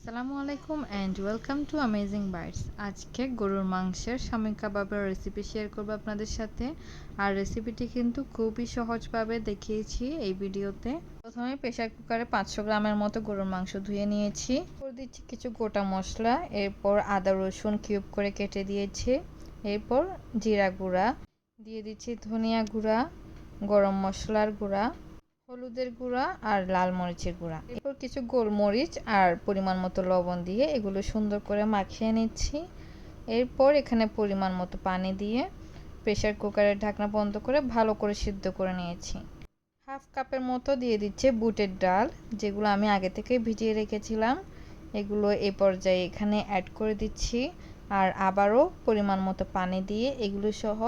আসসালামু আলাইকুম and welcome to Amazing Bytes. আজকে গরুর মাংসের শামী কাবাবের রেসিপি শেয়ার করব আপনাদের সাথে। আর রেসিপিটি কিন্তু খুবই সহজভাবে দেখিয়েছি এই ভিডিওতে। প্রথমে প্রেসার কুকারে 500 গ্রামের মতো গরুর মাংস ধুয়ে নিয়েছি। করে দিচ্ছি কিছু গোটা মশলা, এরপর আদা রসুন কিউব করে কেটে দিয়েছি। এরপর জিরা গুঁড়া দিয়ে দিচ্ছি, ধনিয়া গুঁড়া, গরম মশলার গুঁড়া, হলুদের গুঁড়া আর লাল মরিচের গুঁড়া। এরপর কিছু গোলমরিচ আর পরিমাণ মতো লবণ দিয়ে এগুলো সুন্দর করে মাখিয়ে নিচ্ছি। এরপর এখানে পরিমাণ মতো পানি দিয়ে প্রেসার কুকারের ঢাকনা বন্ধ করে ভালো করে সিদ্ধ করে নিয়েছি। হাফ কাপের মতো দিয়ে দিচ্ছে বুটের ডাল, যেগুলো আমি আগে থেকে ভিজিয়ে রেখেছিলাম। এগুলো এই পর্যায়ে এখানে অ্যাড করে দিচ্ছি। আর আবারও পরিমাণ মতো পানি দিয়ে এগুলো সহ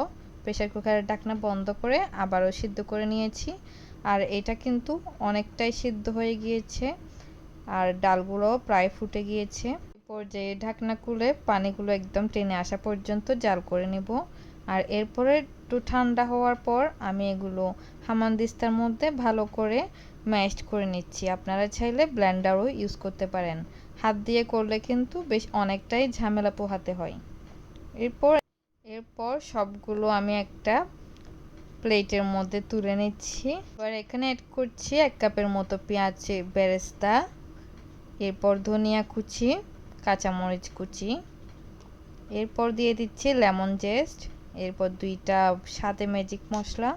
প্রেসার কুকারের ঢাকনা বন্ধ করে আবারও সিদ্ধ করে নিয়েছি। আর এটা কিন্তু অনেকটাই সিদ্ধ হয়ে গিয়েছে আর ডালগুলো প্রায় ফুটে গিয়েছে। পর্যায়ে ঢাকনা খুলে পানিগুলো একদম টেনে আসা পর্যন্ত জাল করে নেব। আর এরপরে একটু ঠান্ডা হওয়ার পর আমি এগুলো হামানদিস্তার মধ্যে ভালো করে ম্যাশড করে নিচ্ছি। আপনারা চাইলে ব্লেন্ডারও ইউজ করতে পারেন। হাত দিয়ে করলে কিন্তু বেশ অনেকটাই ঝামেলা পোহাতে হয়। এরপর সবগুলো আমি একটা প্লেটের মধ্যে তুলে নিচ্ছি। এবার এখানে অ্যাড করছি 1 কাপের মতো পেঁয়াজ বেরেস্তা, এরপর ধনিয়া কুচি, কাঁচামরিচ কুচি, এরপর দিয়ে দিচ্ছি লেমন জেস্ট, এরপর 2টা সাদে ম্যাজিক মশলা।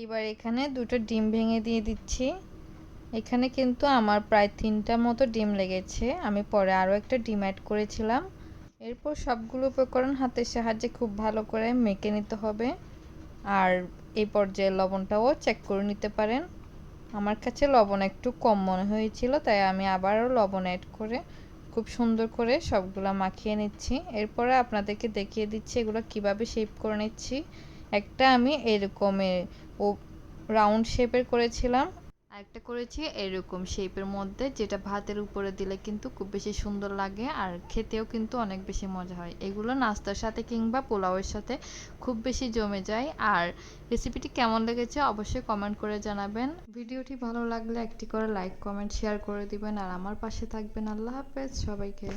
এবার এখানে 2টো ডিম ভেঙে দিয়ে দিচ্ছি। এখানে কিন্তু আমার প্রায় 3টা মতো ডিম লেগেছে, আমি পরে আরও একটা ডিম অ্যাড করেছিলাম। এরপর সবগুলো উপকরণ হাতের সাহায্যে খুব ভালো করে মেখে নিতে হবে। আর এই পর্যায়ে লবণটাও চেক করে নিতে পারেন। আমার কাছে লবণ একটু কম মনে হয়েছিল, তাই আমি আবারও লবণ অ্যাড করে খুব সুন্দর করে সবগুলো মাখিয়ে নিচ্ছি। এরপরে আপনাদেরকে দেখিয়ে দিচ্ছি এগুলো কিভাবে শেপ করে নিচ্ছি। একটা আমি এরকমের রাউন্ড শেপের করেছিলাম, আরেকটা করেছি এরকম শেপের মধ্যে, যেটা ভাতের উপরে দিলে কিন্তু খুব বেশি সুন্দর লাগে আর খেতেও কিন্তু অনেক বেশি মজা হয়। এগুলো নাস্তার সাথে কিংবা পোলাওয়ের সাথে খুব বেশি জমে যায়। আর রেসিপিটি কেমন লেগেছে অবশ্যই কমেন্ট করে জানাবেন। ভিডিওটি ভালো লাগলে একটি করে লাইক কমেন্ট শেয়ার করে দিবেন আর আমার পাশে থাকবেন। আল্লাহ হাফেজ সবাইকে।